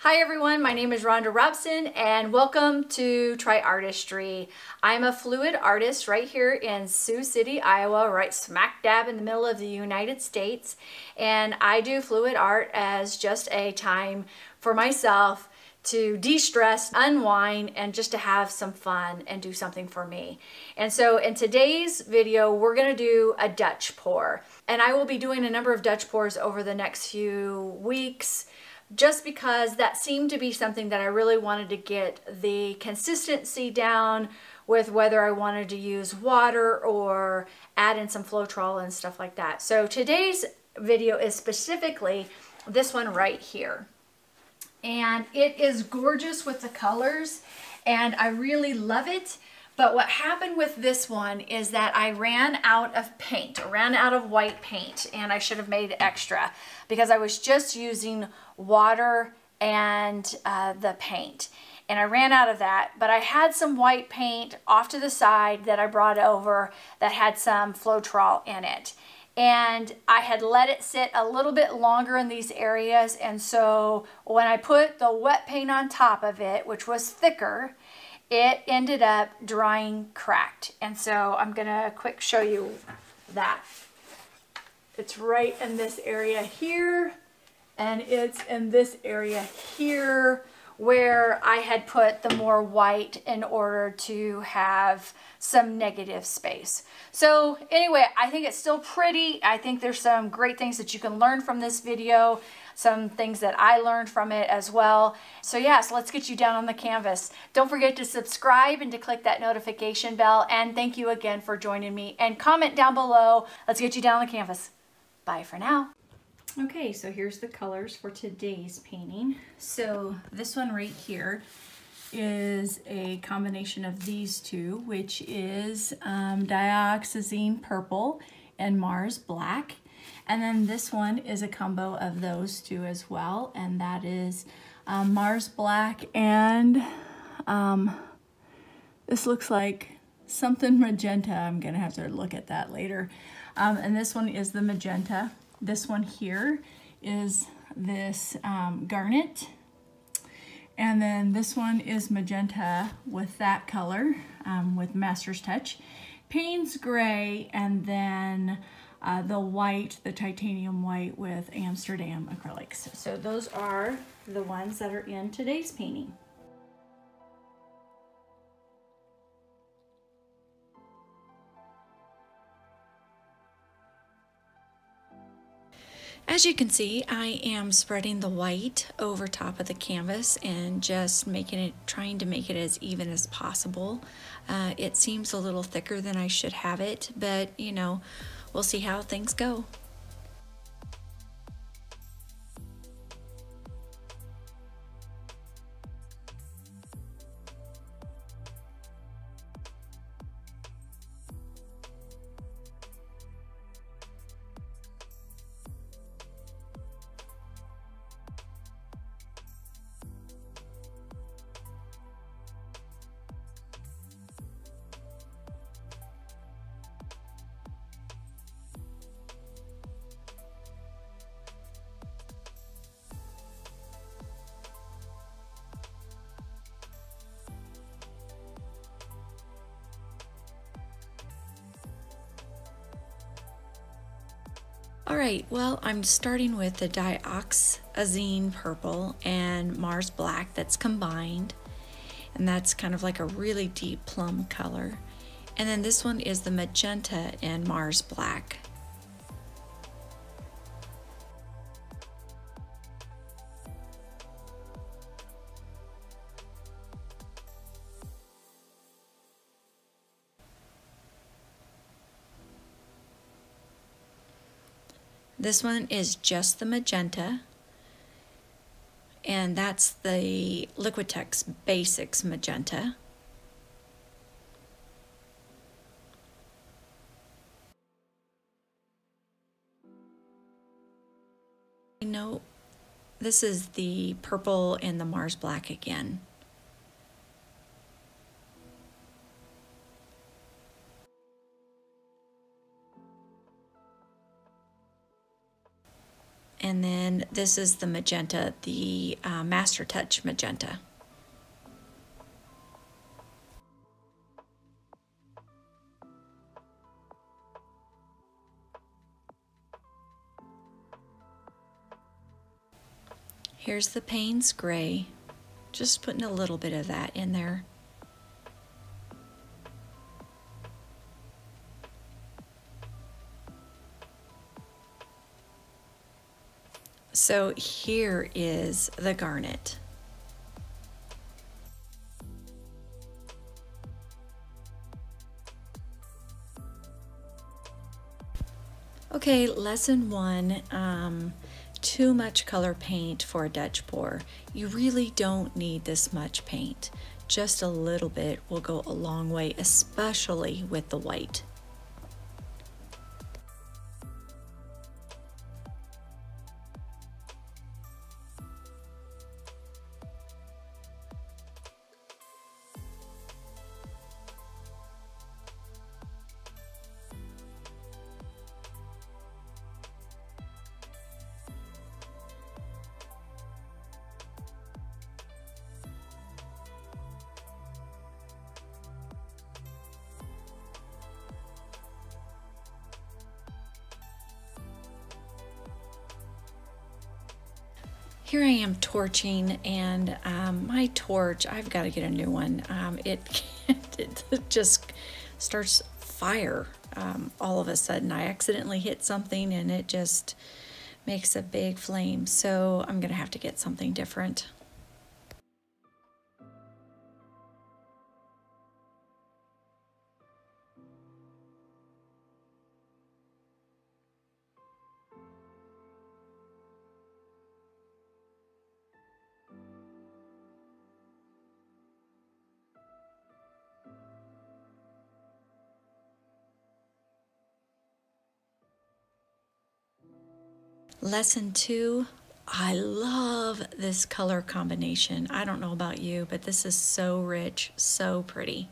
Hi everyone, my name is Rhonda Robson and welcome to Tri-RRR-tistry. I'm a fluid artist right here in Sioux City, Iowa, right smack dab in the middle of the United States. And I do fluid art as just a time for myself to de-stress, unwind, and just to have some fun and do something for me. And so in today's video, we're gonna do a Dutch pour. And I will be doing a number of Dutch pours over the next few weeks, just because that seemed to be something that I really wanted to get the consistency down with, whether I wanted to use water or add in some Floetrol and stuff like that. So today's video is specifically this one right here. And it is gorgeous with the colors and I really love it. But what happened with this one is that I ran out of paint, ran out of white paint, and I should have made extra because I was just using water and the paint. And I ran out of that, but I had some white paint off to the side that I brought over that had some Floetrol in it. And I had let it sit a little bit longer in these areas, and so when I put the wet paint on top of it, which was thicker, it ended up drying cracked. And so I'm gonna quick show you that. It's right in this area here, and it's in this area here where I had put the more white in order to have some negative space. So anyway, I think it's still pretty. I think there's some great things that you can learn from this video, some things that I learned from it as well. So yes, let's get you down on the canvas. Don't forget to subscribe and to click that notification bell. And thank you again for joining me, and comment down below. Let's get you down on the canvas. Bye for now. Okay, so here's the colors for today's painting. So this one right here is a combination of these two, which is dioxazine purple and Mars black. And then this one is a combo of those two as well, and that is Mars black and this looks like something magenta. I'm gonna have to look at that later. And this one is the magenta. This one here is this garnet. And then this one is magenta with that color, with Master's Touch. Payne's gray, and then the white, the titanium white with Amsterdam acrylics. So those are the ones that are in today's painting. As you can see, I am spreading the white over top of the canvas and just trying to make it as even as possible. It seems a little thicker than I should have it, but you know, we'll see how things go. All right, well, I'm starting with the dioxazine purple and Mars black that's combined, and that's kind of like a really deep plum color. And then this one is the magenta and Mars black. This one is just the magenta, and that's the Liquitex Basics magenta. No, this is the purple and the Mars black again. And then this is the magenta, the Master Touch magenta. Here's the Payne's Gray, just putting a little bit of that in there. So here is the garnet. Okay, lesson 1, too much color paint for a Dutch pour. You really don't need this much paint. Just a little bit will go a long way, especially with the white. Here I am torching, and my torch, I've got to get a new one. It just starts fire all of a sudden. I accidentally hit something and it just makes a big flame. So I'm going to have to get something different. Lesson 2, I love this color combination. I don't know about you, but this is so rich, so pretty.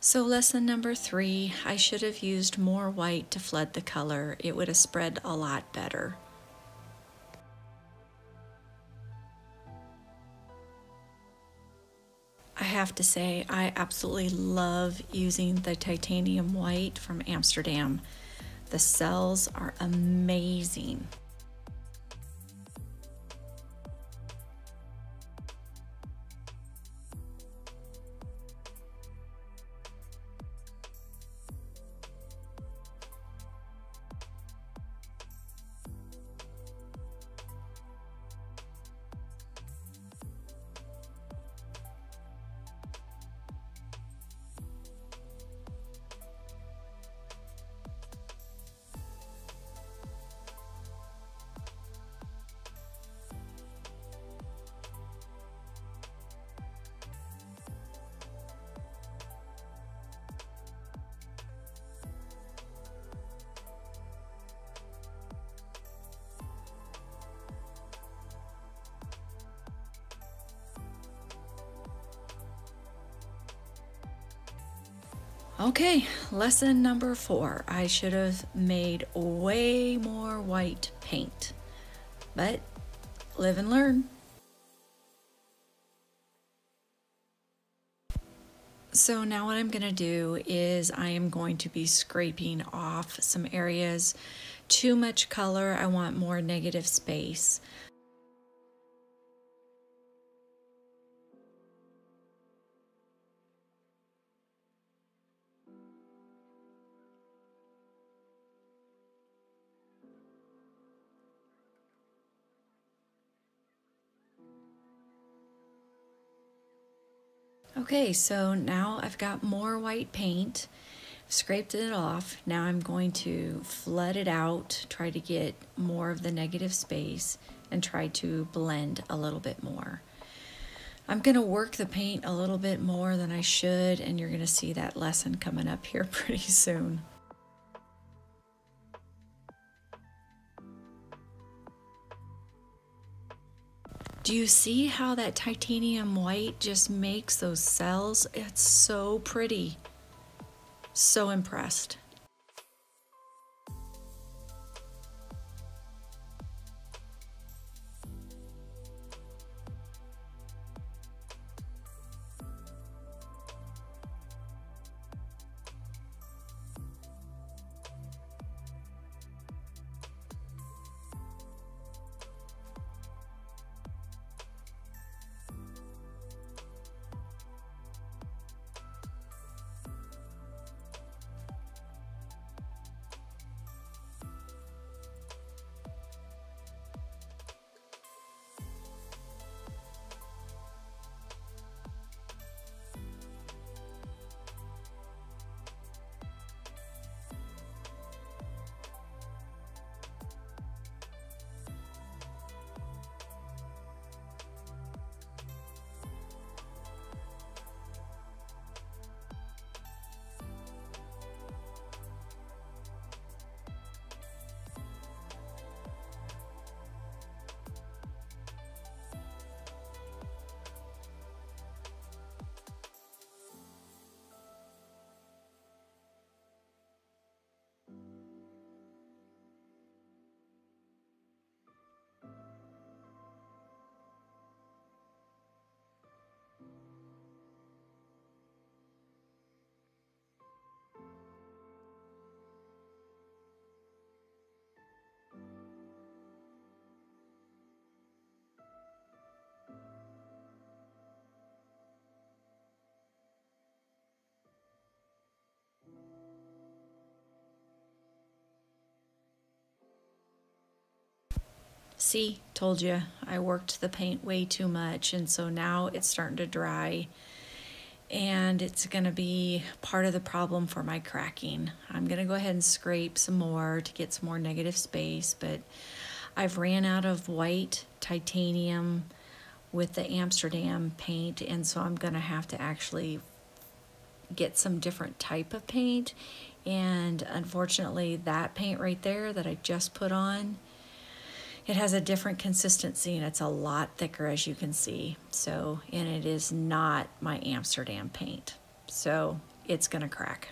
So lesson number 3, I should have used more white to flood the color. It would have spread a lot better. I have to say, I absolutely love using the titanium white from Amsterdam. The cells are amazing. Okay, lesson number 4. I should have made way more white paint, but live and learn. So now what I'm going to do is I am going to be scraping off some areas. Too much color, I want more negative space. Okay, so now I've got more white paint, scraped it off. Now I'm going to flood it out, try to get more of the negative space, and try to blend a little bit more. I'm going to work the paint a little bit more than I should, and you're going to see that lesson coming up here pretty soon. Do you see how that titanium white just makes those cells? It's so pretty. So impressed. See, told you, I worked the paint way too much, and so now it's starting to dry, and it's going to be part of the problem for my cracking. I'm going to go ahead and scrape some more to get some more negative space, but I've ran out of white titanium with the Amsterdam paint, and so I'm going to have to actually get some different type of paint. And unfortunately, that paint right there that I just put on, it has a different consistency and it's a lot thicker, as you can see. So, and it is not my Amsterdam paint. So it's gonna crack.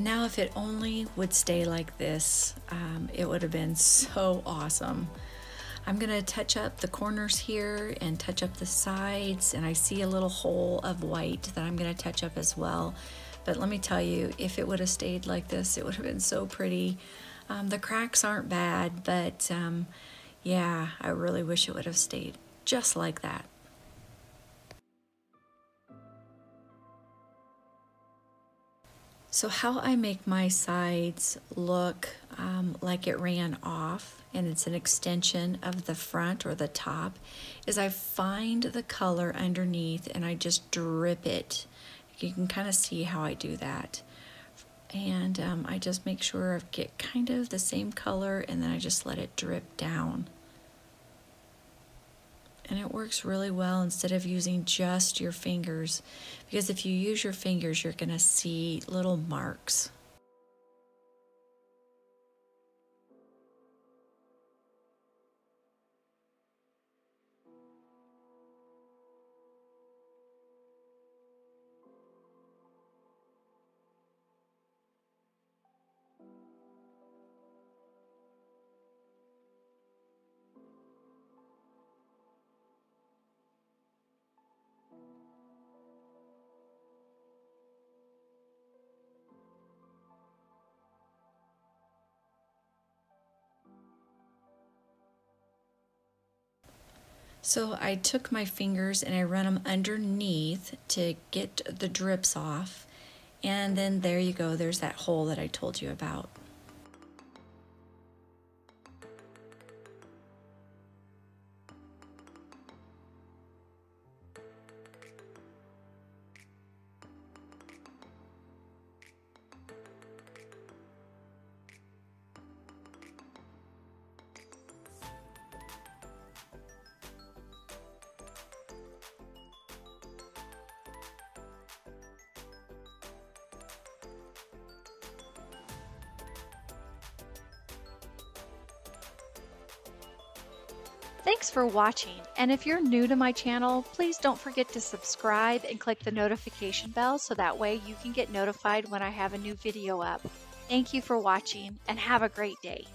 Now if it only would stay like this, it would have been so awesome. I'm gonna touch up the corners here and touch up the sides, and I see a little hole of white that I'm gonna touch up as well. But let me tell you, if it would have stayed like this, it would have been so pretty. The cracks aren't bad, but yeah, I really wish it would have stayed just like that. So how I make my sides look like it ran off and it's an extension of the front or the top is I find the color underneath and I just drip it. You can kind of see how I do that. And I just make sure I get kind of the same color and then I just let it drip down. And it works really well instead of using just your fingers, because if you use your fingers, you're going to see little marks. So I took my fingers and I run them underneath to get the drips off. And then there you go, there's that hole that I told you about. Thanks for watching, and if you're new to my channel, please don't forget to subscribe and click the notification bell so that way you can get notified when I have a new video up. Thank you for watching, and have a great day.